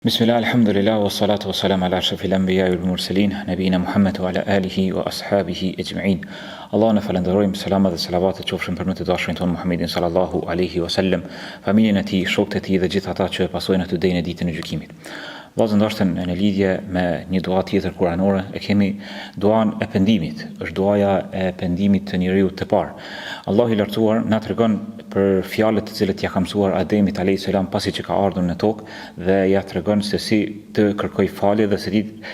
Bismillah, alhamdulillah, wa salatu wa salam ala ashrafil anbiya wal mursalin, nabiyina Muhammad wa ala alihi wa ashabihi ajma'in. Allah në falenderojmë, selamat dhe salavatet qofshin për më të dashurin tonë Muhammedin sallallahu alaihi wa sallam, familjen e tij, shokët e tij dhe gjithë ata që pasojnë atë deri në ditën e gjykimit. Vllazë ndoshta në lidhje me një dua tjetër kuranore, e kemi duan e pendimit. Është duaja e pendimit të njeriu të parë. Allahu i lartësuar na tregon për fjalët të cilët ja ka mësuar Ademit alayhis salam pasi që ka ardhur në tokë dhe ja tregon se si të kërkoj falje dhe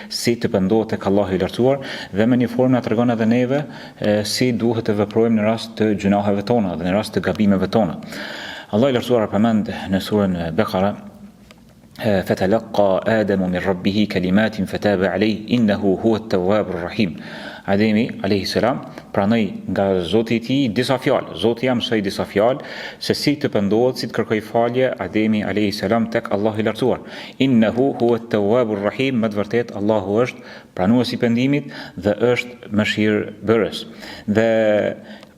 si të pendohet tek Allahu i lartësuar dhe me një formë na tregon edhe neve si duhet të veprojmë në rast të gjunaheve tona dhe në rast të gabimeve tona. Allahu i lartësuar përmend në surën Bekara فتلقى آدم من ربه كلمات فتاب عليه إنه هو التواب الرحيم. Ademi alayhis salam pranoi nga Zoti i tij disa fjalë. Zoti ia mësoi disa fjalë se si të pendohet, si të kërkoj falje Ademi alayhis salam tek Allahu i lartësuar. Innahu huwa at-tawwabur rahim, me të vërtetë Allahu është pranuesi i pendimit dhe është mëshirëbërës. Dhe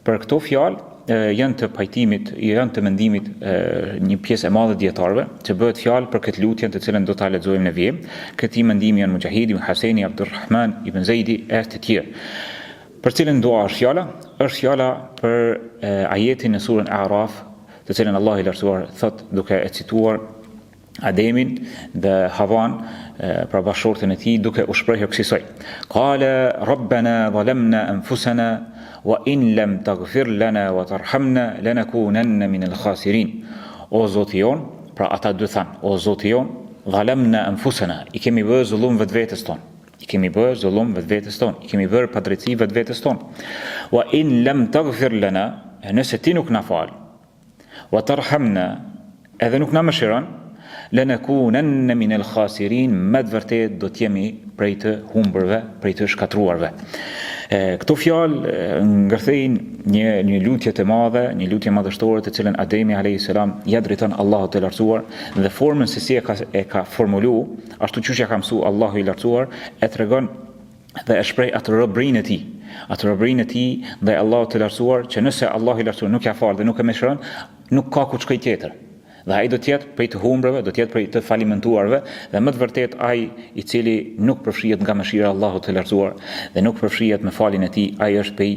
për këto fjalë janë të pajtimit, janë të mendimit një pjesë e madhe dietarëve, që bëhet fjalë për këtë lutje të cilën do ta lexojmë në vijim. Këti mendimi janë Mujahidi, Haseni, Abdulrahman ibn Zeidi e të tjerë. Për cilën dua është fjala për ajetin në surën A'raf, të cilën Allahu i lartësuar thot duke e cituar Ademin dhe Havan pra bashortën e tij duke u shprehur kësaj. Qala rabbana zalamna anfusana wa in lam taghfir lana wa tarhamna lanakunanna min al-khasirin. O Zoti jon, pra ata dy thanë, o Zoti jon, zalamna anfusana, i kemi bërë zullum vetvetes ton. I kemi bërë zullum vetvetes ton, i kemi bërë padrejti vetvetes ton. Wa in lam taghfir lana, nëse ti nuk na fal, wa tarhamna, edhe nuk na mëshiron, lanakunanna min al-khasirin, me të vërtetë do të jemi prej të humbërve, prej të shkatruarve. Këto fjalë ngërthejnë një lutje të madhe, një lutje madhështore të cilën Ademi alayhis salam ja drejton Allahut të lartësuar dhe formën se si e ka formuluar, ashtu siç ja ka mësuar Allahu i lartësuar, e tregon dhe e shpreh atë robrinë e tij. Atë robrinë e tij ndaj Allahut të lartësuar, që nëse Allahu i lartësuar nuk ja fal dhe nuk e mëshiron, nuk ka ku të shkojë tjetër. Dhe ai do të jetë prej të humbrave, do të jetë prej të falimentuarve, dhe më të vërtet ai i cili nuk përfshihet nga mëshira e Allahut të lartësuar dhe nuk përfshihet me faljen e tij, ai është prej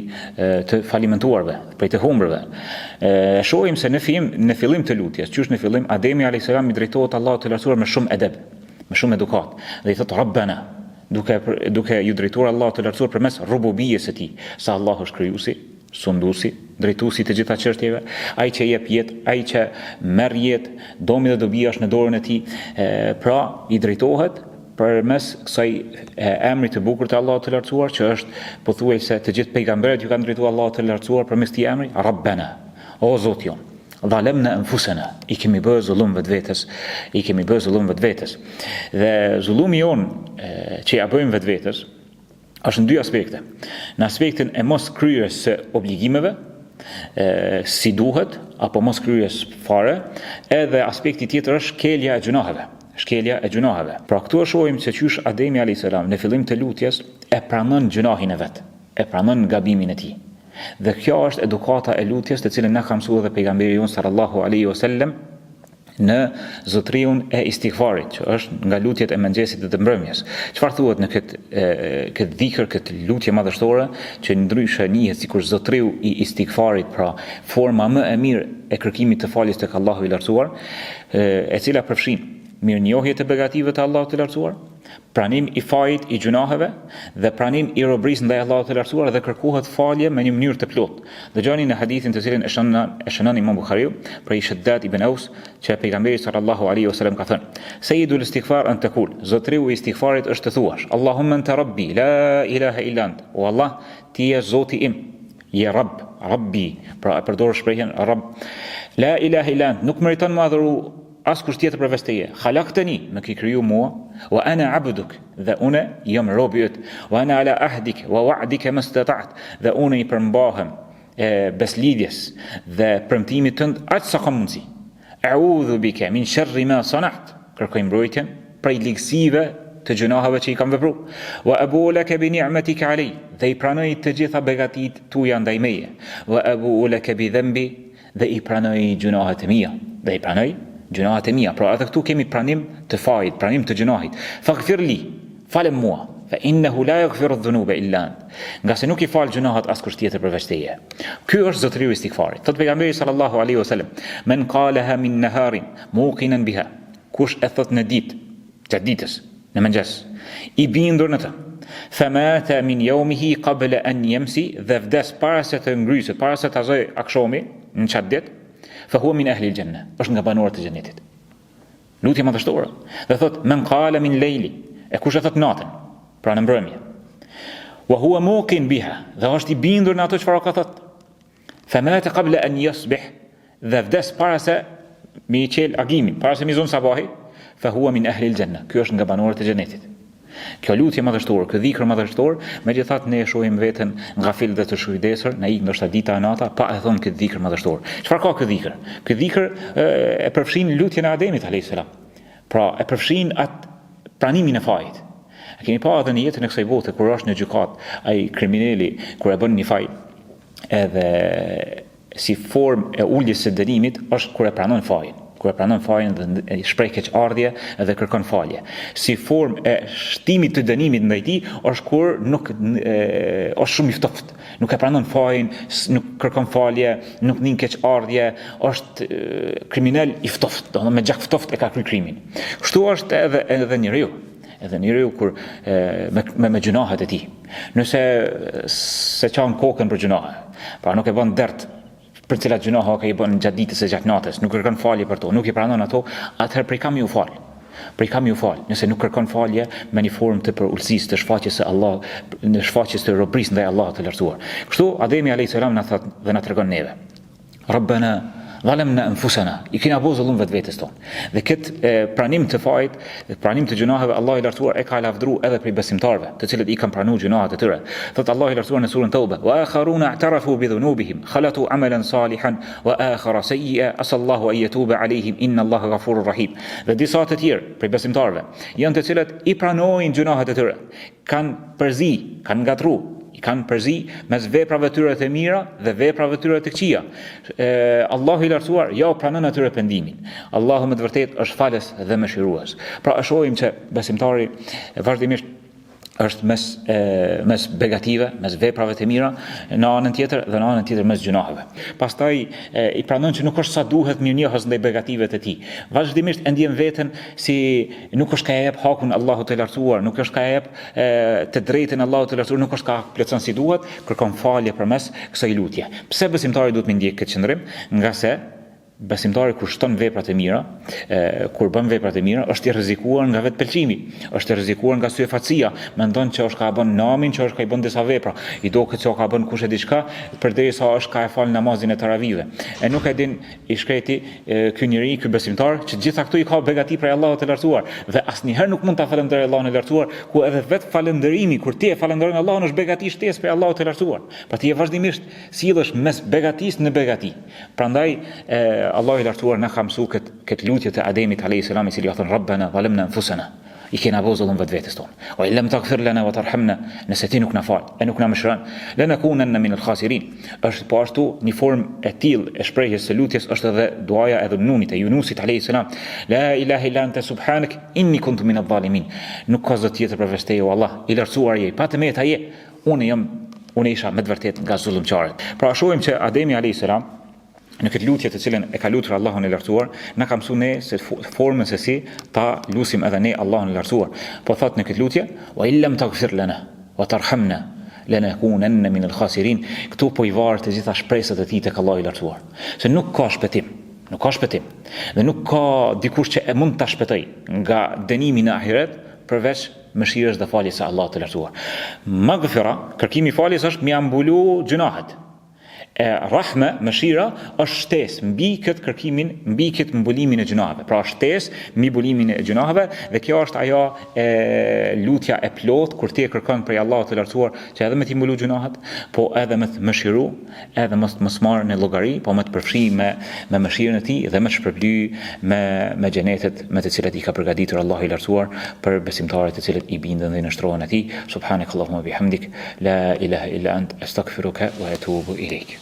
të falimentuarve, prej të humbrave. Shohim se në fillim të lutjes, qysh në fillim Ademi alayhis salam i drejtohet Allahut të lartësuar me shumë edeb, me shumë edukat, dhe i thotë Rabbana, duke ju drejtuar Allahut të lartësuar përmes rububijes së tij, se Allah është krijuesi, sunduesi, drejtuesi të gjitha çështjeve, ai që jep jetë, ai që merr jetë, domi dhe dobia është në dorën e tij, pra i drejtohet përmes kësaj emrit të bukur të Allahut të lartësuar, që është pothuajse të gjithë pejgamberët ju kanë drejtuar Allahut të lartësuar përmes këtij emri, Rabbana, o Zoti jon. Zalamna anfusana, i kemi bërë zullum vetvetes, Dhe zullumi jon që ja bëjmë vetvetes është në dy aspekte. Në aspektin e mos kryerjes së obligimeve, si duhet, apo mos kryerjes fare, edhe aspekti tjetër është shkelja e gjunaheve. Pra këtu e shohim se qysh Ademi alayhis salam në fillim të lutjes e pranon gjunahin e vet, e pranon gabimin e tij. Dhe kjo është edukata e lutjes të cilën na ka mësuar edhe pejgamberi jon sallallahu alaihi wasallam në zotriun e istighfarit, që është nga lutjet e mëngjesit dhe të mbrëmjes. Çfarë thuhet në këtë dhikr, këtë lutje madhështore, që ndryshe njihet sikur zotriu i istighfarit, pra forma më e mirë e kërkimit të faljes tek Allahu i lartësuar, e cila përfshin mirënjohje të begative të Allahut të lartësuar, pranim i fajit i gjunaheve dhe pranim i robrisë ndaj Allahut të lartësuar dhe kërkohet falje me një mënyrë të plotë. Dëgjoni në hadithin të cilin e shënon Imam Buhariu prej Shaddad ibn Aus, që pejgamberi sallallahu alaihi wasallam ka thënë: "Sayyidul istighfar an taqul", zotriu i istighfarit është të thuash: "Allahumma anta rabbi, la ilaha illa ant", o Allah, ti je Zoti im, je Rabb, Rabbi, pra e përdor shprehjen Rabb. La ilaha illa ant, nuk meriton më adhuru askush tjetër përveç teje. Khalaqtani, më ke kriju mua, wa ana abduk, dhe une jam robi yt, wa ana ala ahdik wa wa'dika mastata'at, dhe une i përmbahem beslidhjes dhe premtimit tënd aq sa kam mundsi. A'udhu bika min sharri ma sana'at, kërkoj mbrojtjen prej ligësive të gjunaheve që i kam vepruar. Wa abu laka bi ni'matika alay, dhe i pranoj të gjitha begatit tuaja ndaj meje. Wa abu laka bi dhanbi, dhe i pranoj gjunahet e mia, dhe i pranoj gjunahet e mia. Pra edhe këtu kemi pranim të fajit, pranim të gjunahit. Faghfir li, falem mua. Fa innahu la yaghfiru dhunuba illa ant. Nga se nuk i fal gjunahet askush tjetër përveç teje. Ky është zotëriu i istighfarit. Thot pejgamberi sallallahu alaihi wasallam, "Men qalaha min naharin muqinan biha." Kush e thot në ditë, gjatë ditës, në mëngjes, i bindur në të. Famata min yawmihi qabla an yamsi, dhe vdes para se të ngryset, para se të azoj akshomi në çat ditë, fa huwa min ahli al-janna. Është nga banorët e xhenetit. Lutje madhështore. Dhe thot men qala min layli, e kush e thot natën, pra në mbrëmje. Wa huwa muqin biha, dhe është i bindur në ato çfarë ka thot. Famata qabla an yasbih, dhe vdes para se mi qel agimin, para se mi zon sabahi, fa huwa min ahli al-janna. Ky është nga banorët e xhenetit. Kjo lutje madhështore, ky dhikr madhështor, megjithatë ne e shohim veten ngafil dhe të shkujdesur, na ik ndoshta dita e nata pa e thënë këtë dhikr madhështor. Çfarë ka ky dhikr? Ky dhikr e përfshin lutjen e Ademit alayhis salam. Pra e përfshin atë pranimin e fajit. A keni pa edhe në jetën e kësaj bote kur është në gjykat, ai kriminali kur e bën një faj, edhe si formë e uljes së dënimit është kur e pranon fajin. Kur e pranon fajin dhe shpreh keqardhje dhe kërkon falje. Si formë e shtimit të dënimit ndaj tij është kur nuk është shumë i ftoftë. Nuk e pranon fajin, nuk kërkon falje, nuk nin keqardhje, është kriminal i ftoftë, domethënë me gjak ftoftë e ka kryer krimin. Kështu është edhe njeriu. Edhe njeriu kur me gjunahet e tij. Nëse se çon kokën për gjunahe, pra nuk e bën dert për cilat gjunahe ka i bën gjatë ditës e gjatë natës, nuk kërkon falje për to, nuk i pranon ato, atëherë prej kam ju fal. Prej kam ju fal, nëse nuk kërkon falje me një formë të përulësisë, të shfaqjes së Allah, në shfaqjes të robërisë ndaj Allahut të lartësuar. Kështu Ademi alayhis salam na thot dhe na tregon neve. Rabbana zalamna anfusana, i kena bo zullum vetvetes tonë. Dhe këtë pranim të fajit, pranim të gjunaheve, Allah i lartësuar e ka lavdru edhe prej besimtarve, të cilët i kanë pranuar gjunahet e tyre. Thot Allah i lartësuar në surën Tauba, wa akharuna i'tarafu bi dhunubihim, khalatu amalan salihan wa akhara sayyi'a, asallahu an yatuba alayhim inna Allaha ghafurur rahim. Dhe disa të tjerë prej besimtarve janë të cilët i pranojnë gjunahet e tyre, kanë përzi, kanë ngatru, i kanë përzi mes veprave tyre të mira dhe veprave tyre të këqija. Allahu i lartësuar ja pranon atyre pendimin. Allahu me të vërtetë është falës dhe mëshirues. Pra e shohim që besimtari vazhdimisht është mes begative, mes veprave të mira në anën tjetër dhe në anën tjetër mes gjunaheve. Pastaj i pranon që nuk është sa duhet mirënjohës ndaj begative të tij. Vazhdimisht e ndjen veten si nuk është ka jep hakun Allahut të lartësuar, nuk është ka jep të drejtën Allahut të lartësuar, nuk është ka plotson si duhet, kërkon falje përmes kësaj lutje. Pse besimtari duhet të ndjek këtë qëndrim? Nga se besimtari kur shton veprat e mira, kur bën veprat e mira, është i rrezikuar nga vetë pëlqimi, është i rrezikuar nga syefatësia, mendon që është ka bën namin, që është ka i bën disa vepra, i duket se ka bën kush e diçka, përderisa është ka e fal namazin e taravive. E nuk e din i shkreti ky njeri, ky besimtar, që gjitha këto i ka begati prej Allahut të lartësuar dhe asnjëherë nuk mund ta falënderoj Allahun e lartësuar, ku edhe vetë falënderimi kur ti e falënderon Allahun është begati shtesë prej Allahut të lartësuar. Pra ti e vazhdimisht sillesh mes begatisë në begati. Prandaj Allah i lartësuar na ka mësuar këtë lutje të Ademit alayhis salam, i cili thon Rabbana zalamna anfusana. I kena bo zullum vetvetes tonë. Wa illam taghfir lana wa tarhamna, nëse ti nuk na fal, e nuk na mëshiron, lanakunanna min al-khasirin. Është po ashtu një formë e tillë e shprehjes së lutjes është edhe duaja e Nunit e Yunusit alayhis salam. La ilaha illa anta subhanak inni kuntu min adh-dhalimin. Nuk ka zot tjetër përveç teje o Allah, i lartësuar je, pa të meta je. Unë isha me të vërtetë nga zullumçarët. Pra shohim që Ademi alayhis salam në këtë lutje të cilën e ka lutur Allahun e lartësuar, na ka mësuar ne se formën se si ta lutim edhe ne Allahun e lartësuar. Po thot në këtë lutje, wa illam taghfir lana wa tarhamna lanakunanna min al-khasirin. Këtu po i varet të gjitha shpresat e tij tek Allahu i lartësuar. Se nuk ka shpëtim. Nuk ka shpëtim. Dhe nuk ka dikush që e mund ta shpëtoj nga dënimi në ahiret përveç mëshirës dhe faljes së Allahut të lartësuar. Maghfira, kërkimi faljes është mi ambulu gjunahet. Rahme, mëshira, është shtesë mbi këtë kërkimin, mbi këtë mbulimin e gjunaheve. Pra shtesë mbi mbulimin e gjunaheve, dhe kjo është ajo lutja e plot kur ti e kërkon prej Allahut të lartësuar që edhe me t'i mbulu gjunahet, po edhe me të mëshiru, edhe mos marrë në llogari, po me të përfshi me mëshirën e tij dhe me të shpërbly me xhenetet me të cilat i ka përgatitur Allahu i lartësuar për besimtarët të cilët i bindën dhe i nështrohen atij. Subhanakallahumma bihamdik, la ilaha illa ant, astaghfiruka wa atubu ilaik.